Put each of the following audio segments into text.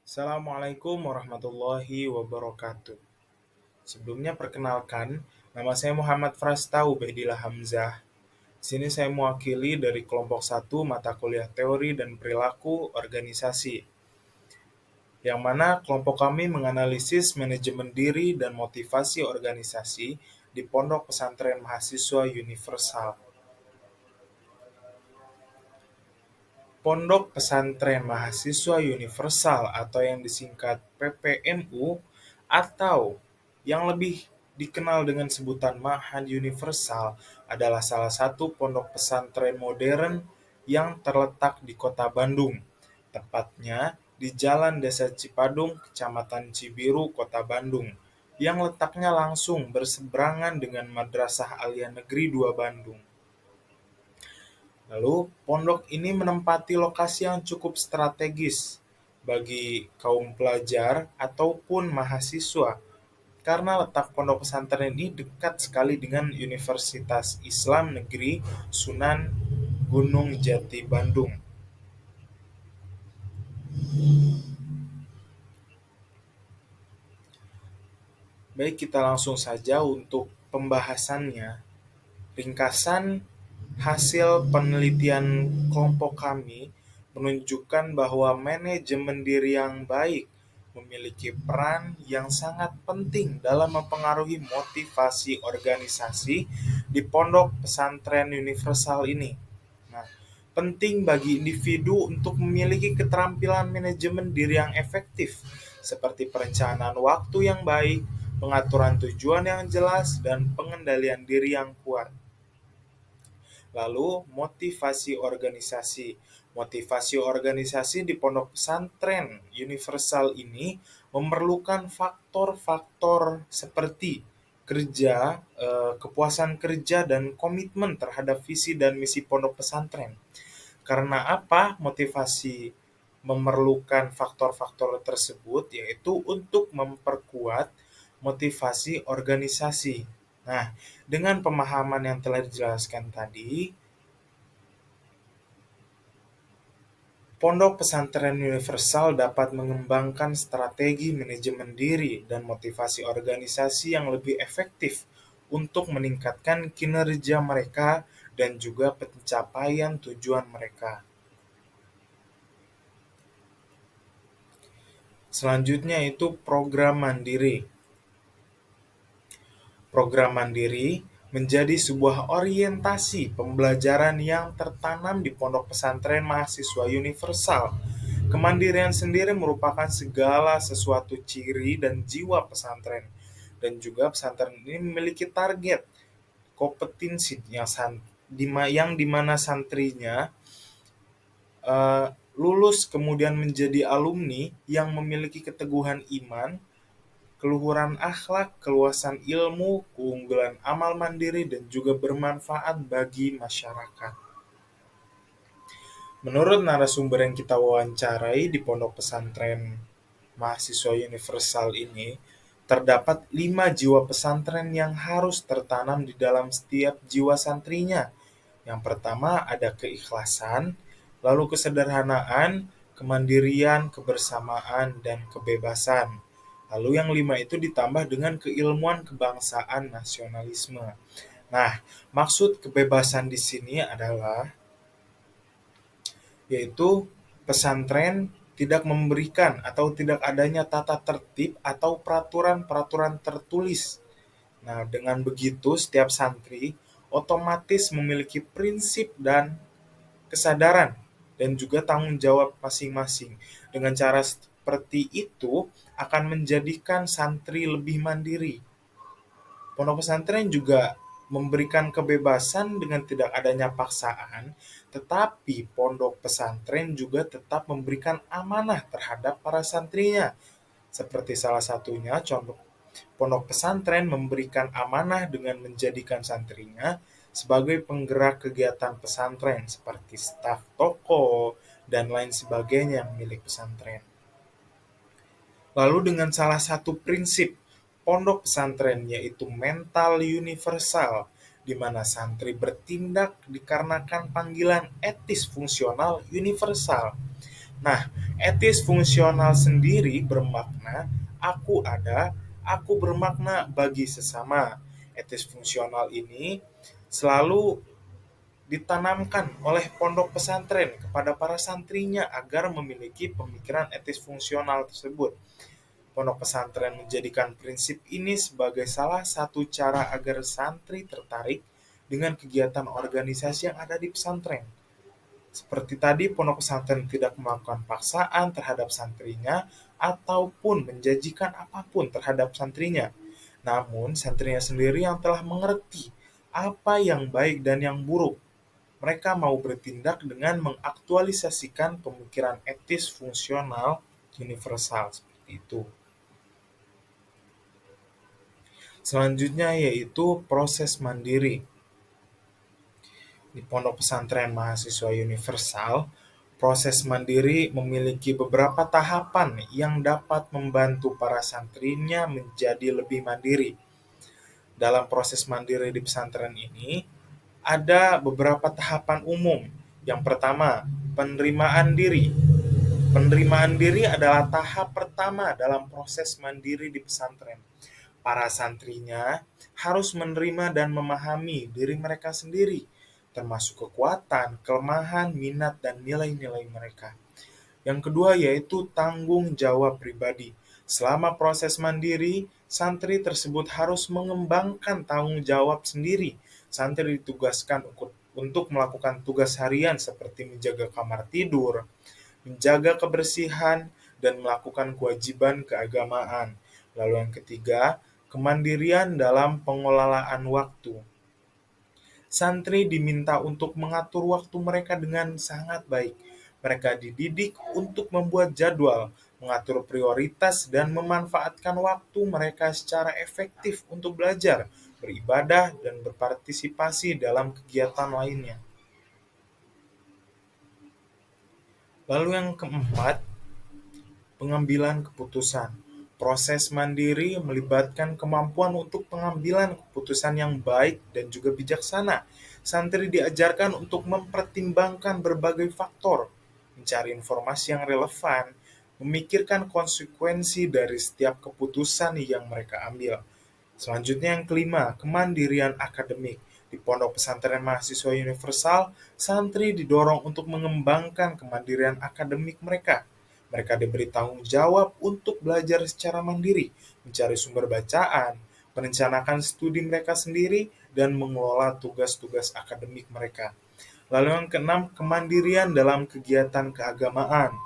Assalamualaikum warahmatullahi wabarakatuh. Sebelumnya perkenalkan, nama saya Muhammad Frasta Ubaidillah Hamzah. Di sini saya mewakili dari kelompok 1 mata kuliah teori dan perilaku organisasi. Yang mana kelompok kami menganalisis manajemen diri dan motivasi organisasi di Pondok Pesantren Mahasiswa Universal. Pondok Pesantren Mahasiswa Universal atau yang disingkat PPMU atau yang lebih dikenal dengan sebutan Ma'had Universal adalah salah satu pondok pesantren modern yang terletak di Kota Bandung, tepatnya di Jalan Desa Cipadung, Kecamatan Cibiru, Kota Bandung, yang letaknya langsung berseberangan dengan Madrasah Alia Negeri 2 Bandung. Lalu, pondok ini menempati lokasi yang cukup strategis bagi kaum pelajar ataupun mahasiswa karena letak pondok pesantren ini dekat sekali dengan Universitas Islam Negeri Sunan Gunung Jati Bandung. Baik, kita langsung saja untuk pembahasannya. Ringkasan hasil penelitian kelompok kami menunjukkan bahwa manajemen diri yang baik memiliki peran yang sangat penting dalam mempengaruhi motivasi organisasi di pondok pesantren universal ini. Nah, penting bagi individu untuk memiliki keterampilan manajemen diri yang efektif, seperti perencanaan waktu yang baik, pengaturan tujuan yang jelas, dan pengendalian diri yang kuat. Lalu, motivasi organisasi. Motivasi organisasi di pondok pesantren universal ini memerlukan faktor-faktor seperti kerja, kepuasan kerja, dan komitmen terhadap visi dan misi pondok pesantren. Karena apa motivasi memerlukan faktor-faktor tersebut? Yaitu untuk memperkuat motivasi organisasi. Nah, dengan pemahaman yang telah dijelaskan tadi, Pondok Pesantren Universal dapat mengembangkan strategi manajemen diri dan motivasi organisasi yang lebih efektif untuk meningkatkan kinerja mereka dan juga pencapaian tujuan mereka. Selanjutnya itu program mandiri. Program mandiri menjadi sebuah orientasi pembelajaran yang tertanam di pondok pesantren mahasiswa universal. Kemandirian sendiri merupakan segala sesuatu ciri dan jiwa pesantren. Dan juga pesantren ini memiliki target kompetensi yang dimana santrinya eh, lulus kemudian menjadi alumni yang memiliki keteguhan iman, keluhuran akhlak, keluasan ilmu, keunggulan amal mandiri, dan juga bermanfaat bagi masyarakat. Menurut narasumber yang kita wawancarai di pondok pesantren mahasiswa universal ini, terdapat 5 jiwa pesantren yang harus tertanam di dalam setiap jiwa santrinya. Yang pertama ada keikhlasan, lalu kesederhanaan, kemandirian, kebersamaan, dan kebebasan. Lalu yang 5 itu ditambah dengan keilmuan kebangsaan nasionalisme. Nah, maksud kebebasan di sini adalah yaitu pesantren tidak memberikan atau tidak adanya tata tertib atau peraturan-peraturan tertulis. Nah, dengan begitu setiap santri otomatis memiliki prinsip dan kesadaran dan juga tanggung jawab masing-masing. Dengan cara seperti itu akan menjadikan santri lebih mandiri. Pondok pesantren juga memberikan kebebasan dengan tidak adanya paksaan, tetapi pondok pesantren juga tetap memberikan amanah terhadap para santrinya. Seperti salah satunya contoh pondok pesantren memberikan amanah dengan menjadikan santrinya sebagai penggerak kegiatan pesantren seperti staf toko dan lain sebagainya milik pesantren. Lalu dengan salah satu prinsip pondok pesantren yaitu mental universal, di mana santri bertindak dikarenakan panggilan etis fungsional universal. Nah, etis fungsional sendiri bermakna aku ada, aku bermakna bagi sesama. Etis fungsional ini selalu ditanamkan oleh pondok pesantren kepada para santrinya agar memiliki pemikiran etis fungsional tersebut. Pondok pesantren menjadikan prinsip ini sebagai salah satu cara agar santri tertarik dengan kegiatan organisasi yang ada di pesantren. Seperti tadi, pondok pesantren tidak melakukan paksaan terhadap santrinya ataupun menjanjikan apapun terhadap santrinya. Namun, santrinya sendiri yang telah mengerti apa yang baik dan yang buruk. Mereka mau bertindak dengan mengaktualisasikan pemikiran etis fungsional universal seperti itu. Selanjutnya yaitu proses mandiri. Di Pondok Pesantren Mahasiswa Universal, proses mandiri memiliki beberapa tahapan yang dapat membantu para santrinya menjadi lebih mandiri. Dalam proses mandiri di pesantren ini, ada beberapa tahapan umum. Yang pertama, penerimaan diri. Penerimaan diri adalah tahap pertama dalam proses mandiri di pesantren. Para santrinya harus menerima dan memahami diri mereka sendiri, termasuk kekuatan, kelemahan, minat, dan nilai-nilai mereka. Yang kedua yaitu tanggung jawab pribadi. Selama proses mandiri, santri tersebut harus mengembangkan tanggung jawab sendiri. Santri ditugaskan untuk melakukan tugas harian seperti menjaga kamar tidur, menjaga kebersihan, dan melakukan kewajiban keagamaan. Lalu yang ketiga, kemandirian dalam pengelolaan waktu. Santri diminta untuk mengatur waktu mereka dengan sangat baik. Mereka dididik untuk membuat jadwal, mengatur prioritas, dan memanfaatkan waktu mereka secara efektif untuk belajar, beribadah, dan berpartisipasi dalam kegiatan lainnya. Lalu yang keempat, pengambilan keputusan. Proses mandiri melibatkan kemampuan untuk pengambilan keputusan yang baik dan juga bijaksana. Santri diajarkan untuk mempertimbangkan berbagai faktor, mencari informasi yang relevan, memikirkan konsekuensi dari setiap keputusan yang mereka ambil. Selanjutnya yang kelima, kemandirian akademik. Di Pondok Pesantren Mahasiswa Universal, santri didorong untuk mengembangkan kemandirian akademik mereka. Mereka diberi tanggung jawab untuk belajar secara mandiri, mencari sumber bacaan, merencanakan studi mereka sendiri, dan mengelola tugas-tugas akademik mereka. Lalu yang keenam, kemandirian dalam kegiatan keagamaan.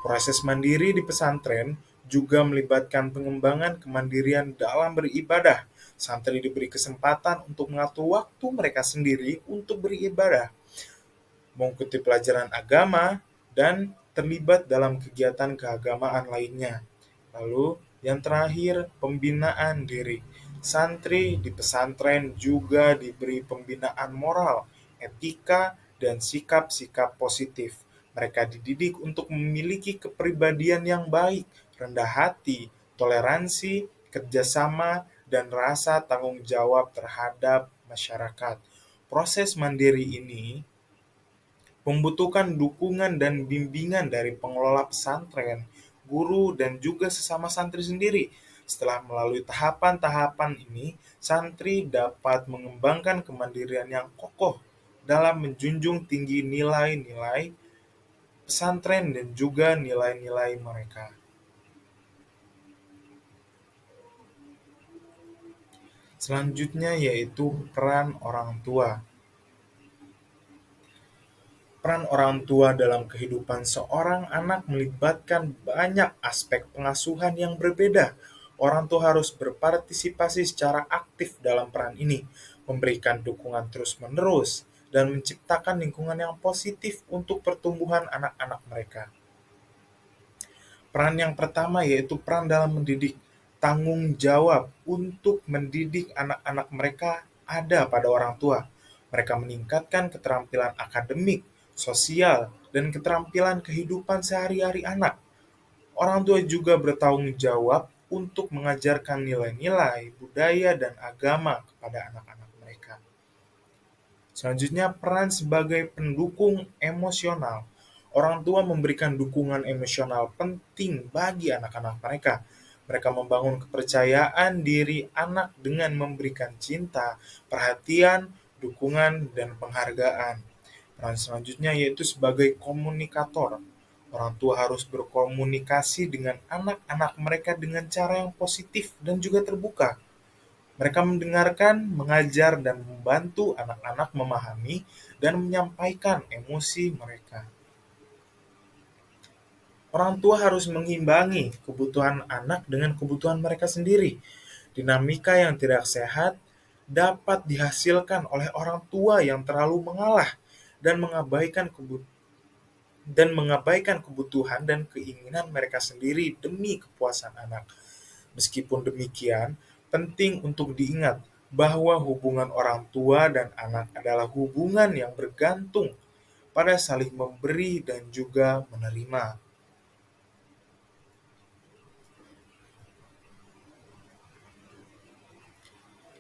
Proses mandiri di pesantren juga melibatkan pengembangan kemandirian dalam beribadah. Santri diberi kesempatan untuk mengatur waktu mereka sendiri untuk beribadah, mengikuti pelajaran agama, dan terlibat dalam kegiatan keagamaan lainnya. Lalu, yang terakhir, pembinaan diri. Santri di pesantren juga diberi pembinaan moral, etika, dan sikap-sikap positif. Mereka dididik untuk memiliki kepribadian yang baik, rendah hati, toleransi, kerjasama, dan rasa tanggung jawab terhadap masyarakat. Proses mandiri ini membutuhkan dukungan dan bimbingan dari pengelola pesantren, guru, dan juga sesama santri sendiri. Setelah melalui tahapan-tahapan ini, santri dapat mengembangkan kemandirian yang kokoh dalam menjunjung tinggi nilai-nilai pesantren dan juga nilai-nilai mereka. Selanjutnya yaitu peran orang tua. Peran orang tua dalam kehidupan seorang anak melibatkan banyak aspek pengasuhan yang berbeda. Orang tua harus berpartisipasi secara aktif dalam peran ini, memberikan dukungan terus-menerus, dan menciptakan lingkungan yang positif untuk pertumbuhan anak-anak mereka. Peran yang pertama yaitu peran dalam mendidik. Tanggung jawab untuk mendidik anak-anak mereka ada pada orang tua. Mereka meningkatkan keterampilan akademik, sosial, dan keterampilan kehidupan sehari-hari anak. Orang tua juga bertanggung jawab untuk mengajarkan nilai-nilai, budaya, dan agama kepada anak-anak mereka. Selanjutnya, peran sebagai pendukung emosional. Orang tua memberikan dukungan emosional penting bagi anak-anak mereka. Mereka membangun kepercayaan diri anak dengan memberikan cinta, perhatian, dukungan, dan penghargaan. Peran selanjutnya yaitu sebagai komunikator. Orang tua harus berkomunikasi dengan anak-anak mereka dengan cara yang positif dan juga terbuka. Mereka mendengarkan, mengajar, dan membantu anak-anak memahami dan menyampaikan emosi mereka. Orang tua harus mengimbangi kebutuhan anak dengan kebutuhan mereka sendiri. Dinamika yang tidak sehat dapat dihasilkan oleh orang tua yang terlalu mengalah dan mengabaikan kebutuhan dan keinginan mereka sendiri demi kepuasan anak. Meskipun demikian, penting untuk diingat bahwa hubungan orang tua dan anak adalah hubungan yang bergantung pada saling memberi dan juga menerima.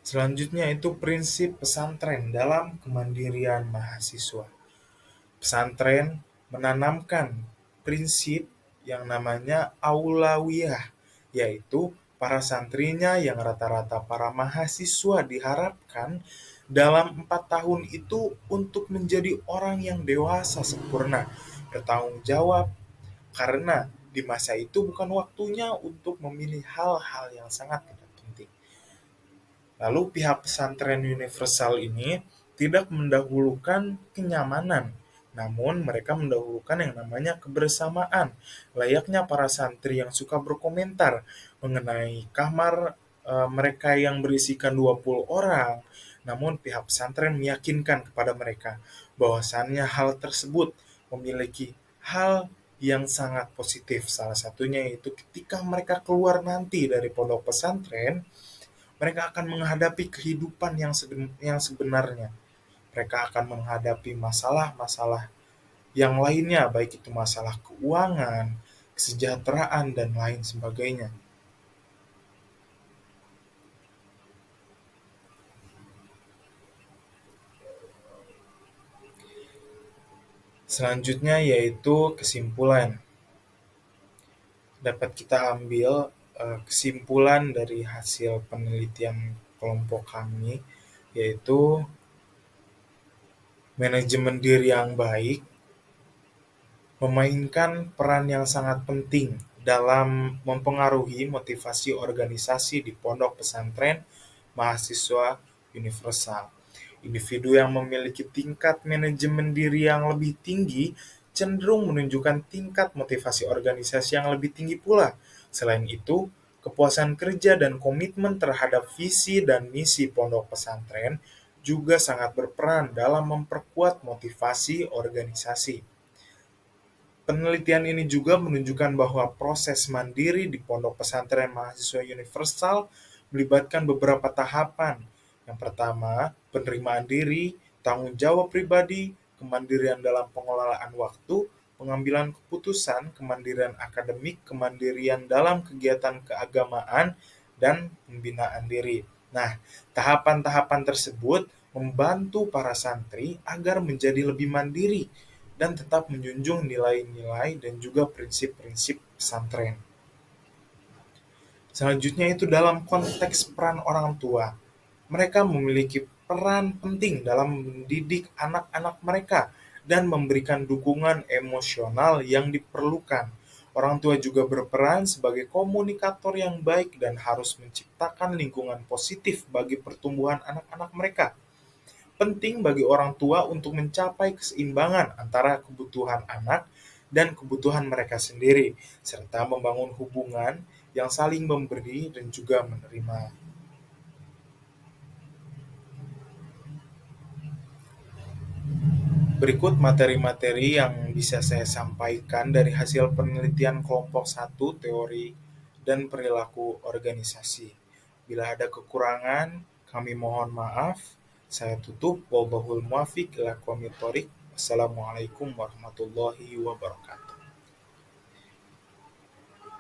Selanjutnya itu prinsip pesantren dalam kemandirian mahasiswa. Pesantren menanamkan prinsip yang namanya aulawiyah, yaitu para santrinya yang rata-rata para mahasiswa diharapkan dalam 4 tahun itu untuk menjadi orang yang dewasa sempurna, bertanggung jawab, karena di masa itu bukan waktunya untuk memilih hal-hal yang sangat tidak penting. Lalu pihak pesantren universal ini tidak mendahulukan kenyamanan, namun mereka mendahulukan yang namanya kebersamaan. Layaknya para santri yang suka berkomentar mengenai kamar mereka yang berisikan 20 orang, namun pihak pesantren meyakinkan kepada mereka bahwasannya hal tersebut memiliki hal yang sangat positif. Salah satunya yaitu ketika mereka keluar nanti dari pondok pesantren, mereka akan menghadapi kehidupan yang sebenarnya. Mereka akan menghadapi masalah-masalah yang lainnya, baik itu masalah keuangan, kesejahteraan, dan lain sebagainya. Selanjutnya yaitu kesimpulan. Dapat kita ambil kesimpulan dari hasil penelitian kelompok kami, yaitu manajemen diri yang baik memainkan peran yang sangat penting dalam mempengaruhi motivasi organisasi di pondok pesantren mahasiswa universal. Individu yang memiliki tingkat manajemen diri yang lebih tinggi cenderung menunjukkan tingkat motivasi organisasi yang lebih tinggi pula. Selain itu, kepuasan kerja dan komitmen terhadap visi dan misi pondok pesantren juga sangat berperan dalam memperkuat motivasi organisasi. Penelitian ini juga menunjukkan bahwa proses mandiri di pondok pesantren mahasiswa universal melibatkan beberapa tahapan. Yang pertama, penerimaan diri, tanggung jawab pribadi, kemandirian dalam pengelolaan waktu, pengambilan keputusan, kemandirian akademik, kemandirian dalam kegiatan keagamaan, dan pembinaan diri. Nah, tahapan-tahapan tersebut membantu para santri agar menjadi lebih mandiri dan tetap menjunjung nilai-nilai dan juga prinsip-prinsip pesantren. Selanjutnya itu dalam konteks peran orang tua. Mereka memiliki peran penting dalam mendidik anak-anak mereka dan memberikan dukungan emosional yang diperlukan. Orang tua juga berperan sebagai komunikator yang baik dan harus menciptakan lingkungan positif bagi pertumbuhan anak-anak mereka. Penting bagi orang tua untuk mencapai keseimbangan antara kebutuhan anak dan kebutuhan mereka sendiri, serta membangun hubungan yang saling memberi dan juga menerima. Berikut materi-materi yang bisa saya sampaikan dari hasil penelitian kelompok satu teori dan perilaku organisasi. Bila ada kekurangan, kami mohon maaf. Saya tutup. Wallahul muwaffiq ila aqwamit thoriq. Wassalamualaikum warahmatullahi wabarakatuh.